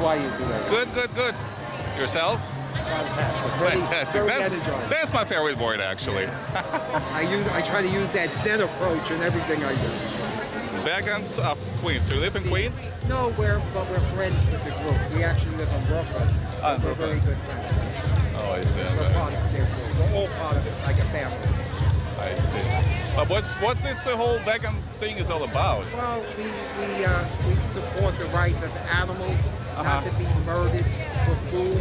How are you today? Good, good, good. Yourself? Fantastic. Fantastic. Very energized. That's my favorite word, actually. I try to use that Zen approach in everything I do. Vegans of Queens. Do you live in Queens? No, we're friends with the group. We actually live on Brooklyn. We're Brooklyn. very good friends. Oh, I see. We're part of their group. We're all part of it, like a family. I see. But what's this whole vegan thing is all about? Well, we support the rights of animals not to be murdered for food,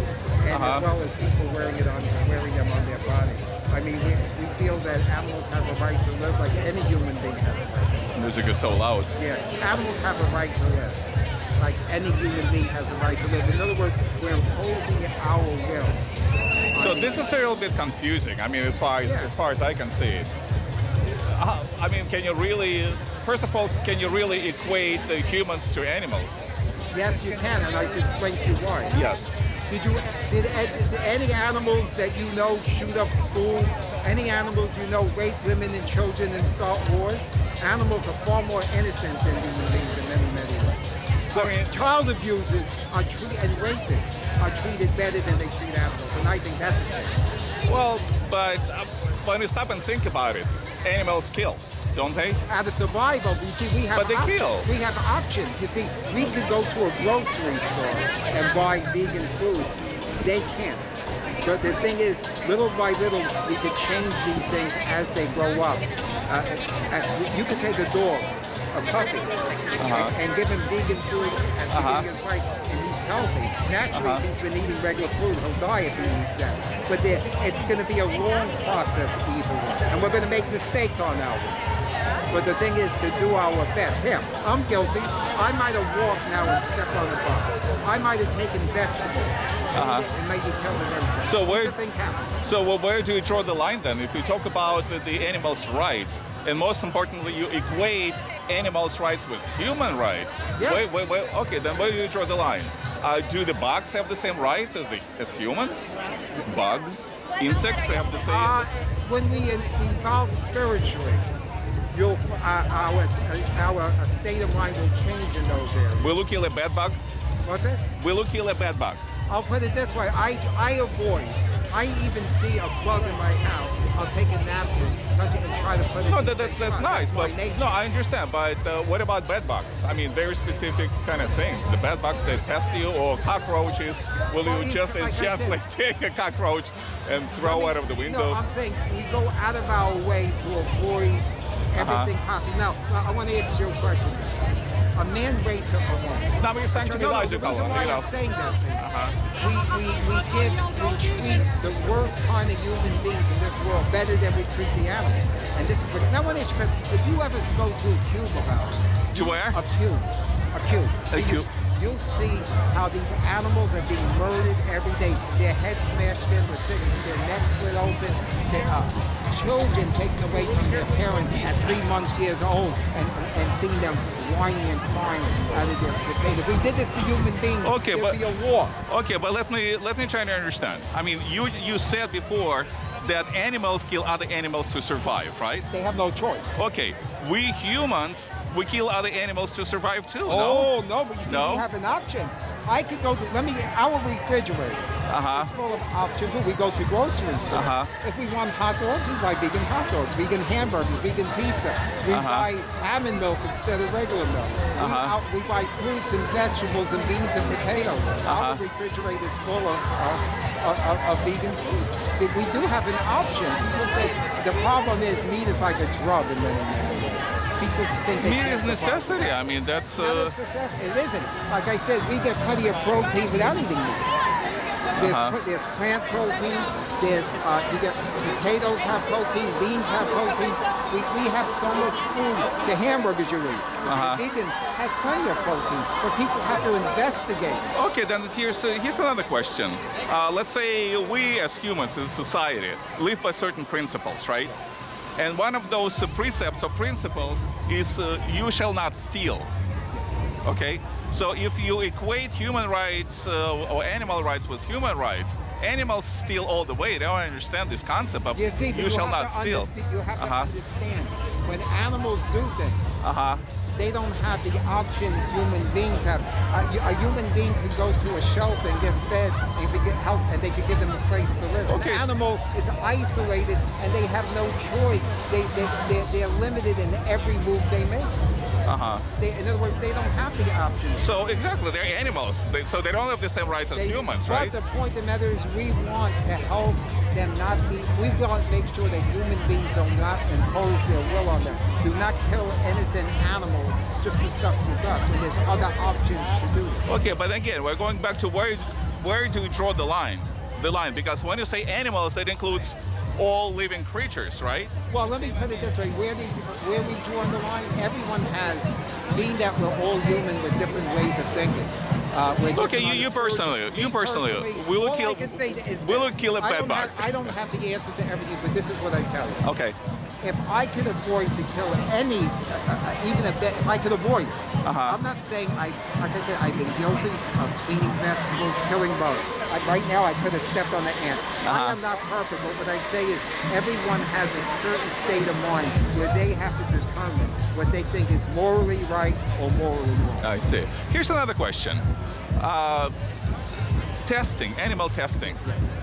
and as well as people wearing them on their body. I mean, we feel that animals have a right to live like any human being has a right. This music is so loud. Yeah, animals have a right to live, like any human being has a right to live. In other words, we're imposing our will. So this is a little bit confusing. I mean, as far as I can see it. I mean, can you really? First of all, can you really equate the humans to animals? Yes, you can, and I can explain to you why. Yes. Did any animals that you know shoot up schools? Any animals you know rape women and children and start wars? Animals are far more innocent than human beings in many, many ways. But child abusers and rapists are treated better than they treat animals, and I think that's a change. Well, but when you stop and think about it, animals kill, don't they? Out of survival, you see, we have But they kill. We have options. You see, we could go to a grocery store and buy vegan food. They can't. But the thing is, little by little, we could change these things as they grow up. You could take a dog, a puppy, and give him vegan food and everything is right, and he's healthy. Naturally, he's been eating regular food. He'll die if he eats that. But it's going to be a long process either way, and we're going to make mistakes on our way. But the thing is to do our best. Here, I'm guilty. I might have walked now and stepped on the bus. I might have taken vegetables and maybe killed an insect. So where do you draw the line then? If you talk about the animals' rights, and most importantly, you equate animals' rights with human rights. Yes. Wait. Okay, then where do you draw the line? Do the bugs have the same rights as humans? Bugs, insects have the same. When we evolve spiritually, our state of mind will change in those areas. Will you kill a bad bug? What's it? Will you kill a bad bug? I'll put it this way. I avoid. I even see a bug in my house. I'll take a napkin, touch it, and try to put it. No, that's nice, but no, I understand. But what about bed bugs? I mean, very specific kind of thing. The bed bugs that pest you, or cockroaches. Will you just gently take a cockroach and throw out of the window? No, I'm saying we go out of our way to avoid everything possible. Now, I want to answer your question. A man rapes a woman. No, but you're trying to be logical. The reason why I'm saying this is we treat the worst kind of human beings in this world better than we treat the animals. And this is what. Now, I want to ask you, if you ever go to a cube about it. To where? A cube. A cube. A cube. You'll see how these animals are being murdered every day. Their heads smashed in with things, their necks split open, their children taken away from their parents at 3 months, years old, and seeing them whining and crying out of their pain. If we did this to human beings, there'd be a war. Okay, but let me try to understand. I mean, you said before that animals kill other animals to survive, right? They have no choice. Okay, we humans, we kill other animals to survive too, no, but you see, we have an option. I could go to, our refrigerator is full of options. We go to grocery stores. If we want hot dogs, we buy vegan hot dogs, vegan hamburgers, vegan pizza. We buy almond milk instead of regular milk. We buy fruits and vegetables and beans and potatoes. Our refrigerator is full of vegan food. We do have an option. People think the problem is meat is like a drug in many ways. People think meat is necessity. I mean, that's. It isn't. Like I said, we get plenty of protein without eating meat. There's plant protein. There's you get potatoes have protein. Beans have protein. We have so much food. The hamburgers you eat. The vegan has plenty of protein, but people have to investigate. Okay, then here's another question. Let's say we as humans in society live by certain principles, right? And one of those precepts or principles is you shall not steal. Okay? So if you equate human rights or animal rights with human rights, animals steal all the way. They don't understand this concept of you shall not steal. You have to understand, when animals do things, they don't have the options human beings have. A human being could go to a shelter and get fed and could get help, and they could give them a place to live. Okay. An animal is isolated and they have no choice. They're limited in every move they make. In other words, they don't have the options. So exactly, they're animals, so they don't have the same rights as humans, right? But the point of the matter is we want to help them not be, we want to make sure that human beings do not impose their will on them. Do not kill innocent animals just to stuff your gut when there's other options to do this. Okay, but again, we're going back to where do we draw the lines? The line, because when you say animals, that includes all living creatures, right? Well, let me put it this way: where we draw the line, everyone has, being that we're all human with different ways of thinking. Okay, you personally, will you kill a bed bug? I don't have the answer to everything, but this is what I tell you. Okay. If I could avoid to kill any, even a bit, if I could avoid it, I'm not saying like I said, I've been guilty of cleaning vegetables, killing bugs. Right now, I could have stepped on the ant. I am not perfect, but what I say is everyone has a certain state of mind where they have to determine what they think is morally right or morally wrong. I see. Here's another question. Testing, animal testing.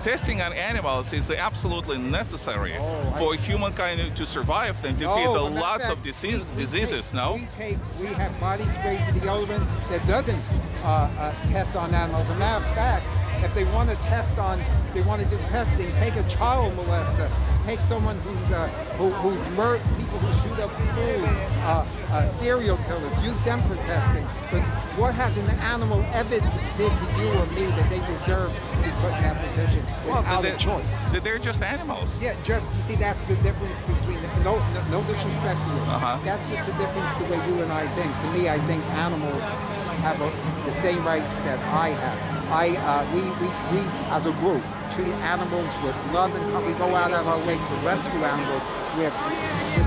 Testing on animals is absolutely necessary for humankind to survive and defeat lots of diseases, no? We have body spray for deodorant that doesn't test on animals. As a matter of fact, if they want to test on, they want to do testing, take a child molester, take someone who's murdered, people who shoot up schools, serial killers, use them for testing. But what has an animal ever did to you or me that they deserve to be put in that position without a choice? They're just animals. Yeah, you see, that's the difference between, no disrespect to you. That's just the difference the way you and I think. To me, I think animals have the same rights that I have. We as a group treat animals with love and we go out of our way to rescue animals with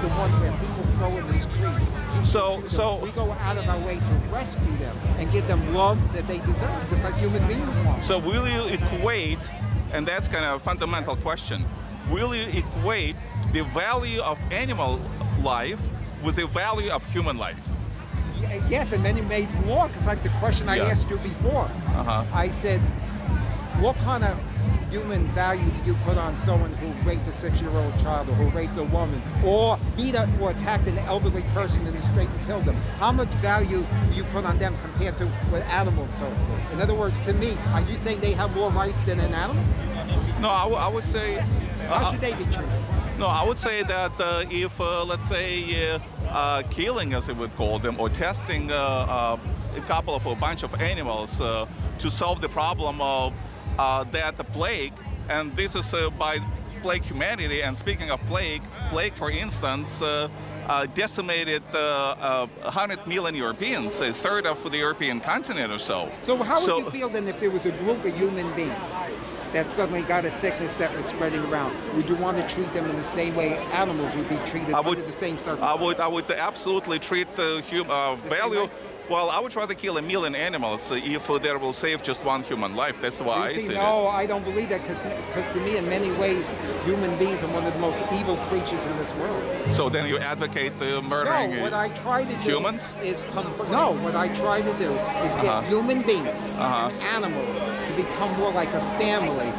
the ones where people throw in the streets. So we go out of our way to rescue them and give them love that they deserve, just like human beings want. So will you equate, and that's kind of a fundamental question, will you equate the value of animal life with the value of human life? Yes, in many ways more, because like the question I asked you before, I said, what kind of human value do you put on someone who raped a 6-year-old child or who raped a woman or beat up or attacked an elderly person in the street and killed them? How much value do you put on them compared to what animals go through? In other words, to me, are you saying they have more rights than an animal? No, I would say... How should they be treated? No, I would say that if, let's say, killing, as they would call them, or testing a bunch of animals to solve the problem of that the plague, and this is by plague humanity, and speaking of plague, for instance, decimated 100 million Europeans, a third of the European continent or so. So how would you feel then if there was a group of human beings that suddenly got a sickness that was spreading around? Would you want to treat them in the same way animals would be treated under the same circumstances? I would absolutely treat the value. Well, I would rather kill 1 million animals if that will save just one human life. That's why I see it. No, I don't believe that, because to me, in many ways, human beings are one of the most evil creatures in this world. So then you advocate the murdering what I try to do humans? What I try to do is get human beings and animals to become more like a family.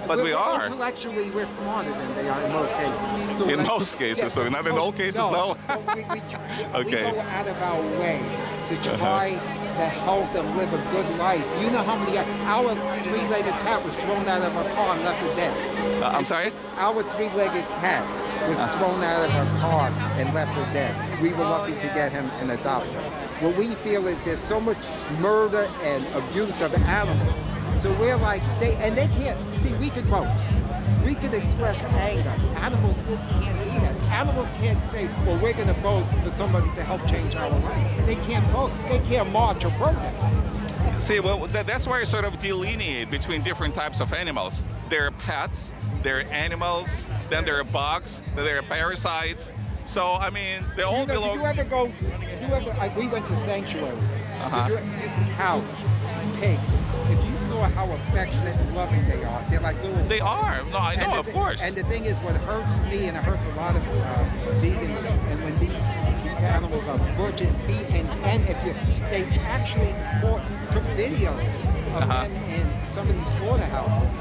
But we are. Intellectually, we're smarter than they are in most cases. So in most cases, so not in all cases, no. We go out of our way to try to help them live a good life. You know how many, our 3-legged cat was thrown out of a car and left for dead. I'm sorry? Our 3-legged cat was thrown out of a car and left for dead. We were lucky to get him and adopt him. What we feel is there's so much murder and abuse of animals. So we're like, they can't, see, we could vote. We could express anger. Animals can't do that. Animals can't say, well, we're going to vote for somebody to help change our life. They can't vote. They can't march or protest. See, well, that's where I sort of delineate between different types of animals. There are pets, there are animals, then there are bugs, then there are parasites. So, I mean, they all belong... we went to sanctuaries. You see cows, pigs. If you saw how affectionate and loving they are, they're like little... They are. No, I know, of course. And the thing is, what hurts me, and it hurts a lot of vegans, and when these animals are butchered, beaten, and they actually took videos of them in some of these slaughterhouses.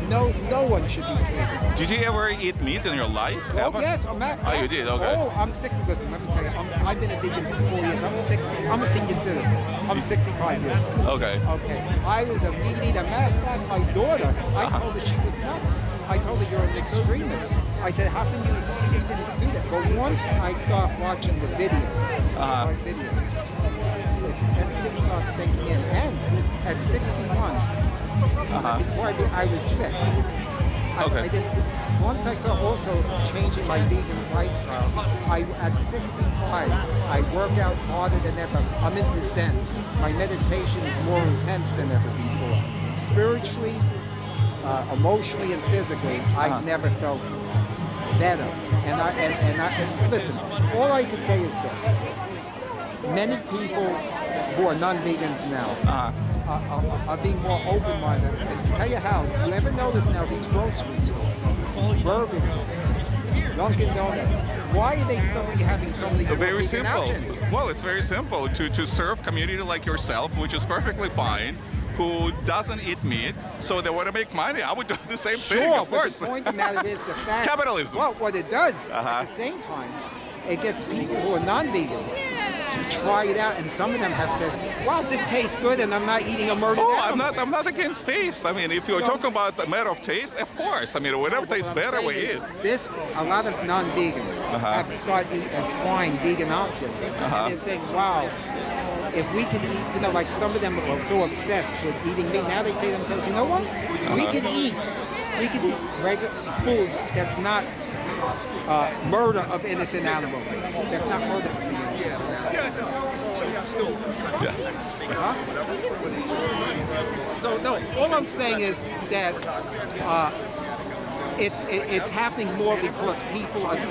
No one should be treated. Did you ever eat meat in your life? Oh, Ever? yes. Oh, you did? Okay. Oh, I'm 60. Listen, let me tell you. I've been a vegan for 4 years. I'm 60. I'm a senior citizen. I'm 65 years old. Okay. Okay. I was a meat eater. Matter of fact, my daughter, I told her she was nuts. I told her, you're an extremist. I said, how can you even do that? But once I start watching the videos, everything starts sinking in. And at 61, before I was sick. I did. Once I started also changing my vegan lifestyle, at 65, I work out harder than ever. I'm into Zen. My meditation is more intense than ever before. Spiritually, emotionally, and physically, I never felt better. And listen, all I can say is this. Many people who are non-vegans now are being more open-minded. And to tell you how, you ever notice now these grocery stores, Burger King, Dunkin' Donuts, why are they suddenly having so many Very vegan simple. options? Well, it's very simple. To serve community like yourself, which is perfectly fine, who doesn't eat meat, so they want to make money. I would do the same thing, of course. But the point of the matter is the fact. It's capitalism. Well, what it does, at the same time, it gets people who are non-vegans to try it out, and some of them have said, "Wow, this tastes good," and I'm not eating a murdered animal. I'm not against taste. I mean, if you're talking about the matter of taste, of course. I mean, whatever tastes better, we eat. A lot of non-vegans have started trying vegan options, and they're saying, "Wow, if we could eat," like some of them are so obsessed with eating meat. Now they say to themselves, "You know what? We could eat regular foods that's not murder of innocent animals. That's not murder of innocent animals." So no, all I'm saying is that it's happening more because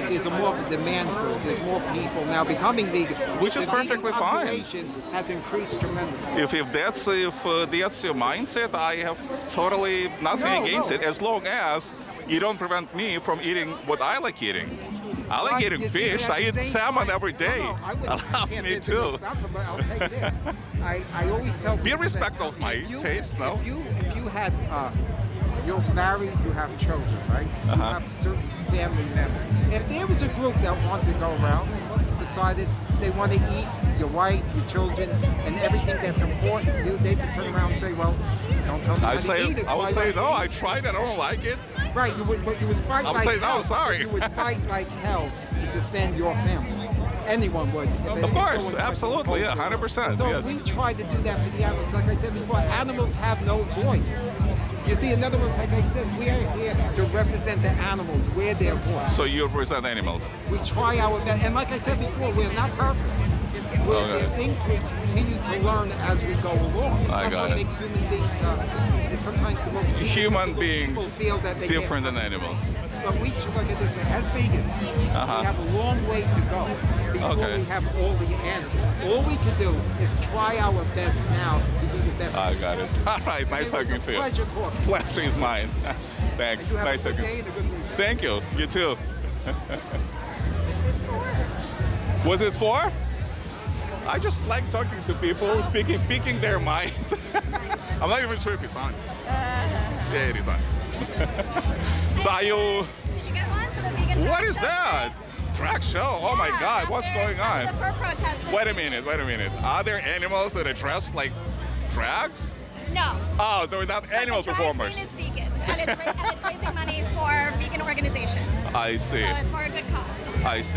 there's more of a demand for it. There's more people now becoming vegan, which is perfectly fine. The population has increased tremendously. If that's your mindset, I have totally nothing against it, as long as you don't prevent me from eating what I like eating. I like eating fish. I eat salmon every day. I love me too. I'll take it. I always tell people, be respectful of my taste, no? If you had, you're married, you have children, right? You have certain family members. If there was a group that wanted to go around and decided they want to eat your wife, your children, and everything that's important to you, they could turn around and say, well, don't tell me how to eat it. I would say, no, I tried it, I don't like it. Right, but you would fight I would like say, hell. no, sorry. You would fight like hell to defend your family. Anyone would. Of course, absolutely, yeah, 100%. So yes. we try to do that for the animals. Like I said before, animals have no voice. You see, in other words, like I said, we are here to represent the animals. We're their voice. So you represent animals? We try our best. And like I said before, we're not perfect. We're things we continue to learn as we go along. That's what makes human beings sometimes the most human beings feel that they different than animals. But we should look at this way. As vegans, we have a long way to go before we have all the answers. All we can do is try our best now to be the best. I got it. All right, nice talking to you. Pleasure talking. Pleasure is mine. Thanks. Nice talking to you. Thank you. You too. Was it 4? I just like talking to people, picking their minds. I'm not even sure if it's on. Yeah, it is on. So are you... Did you get one for the vegan drag What is show that? Drag show? Oh my God, what's going on? The fur protest. Wait a minute. Are there animals that are dressed like drags? No. Oh, they're not animal performers. The drag queen is vegan, and it's raising money for vegan organizations. I see. So it's for a good cause. I see.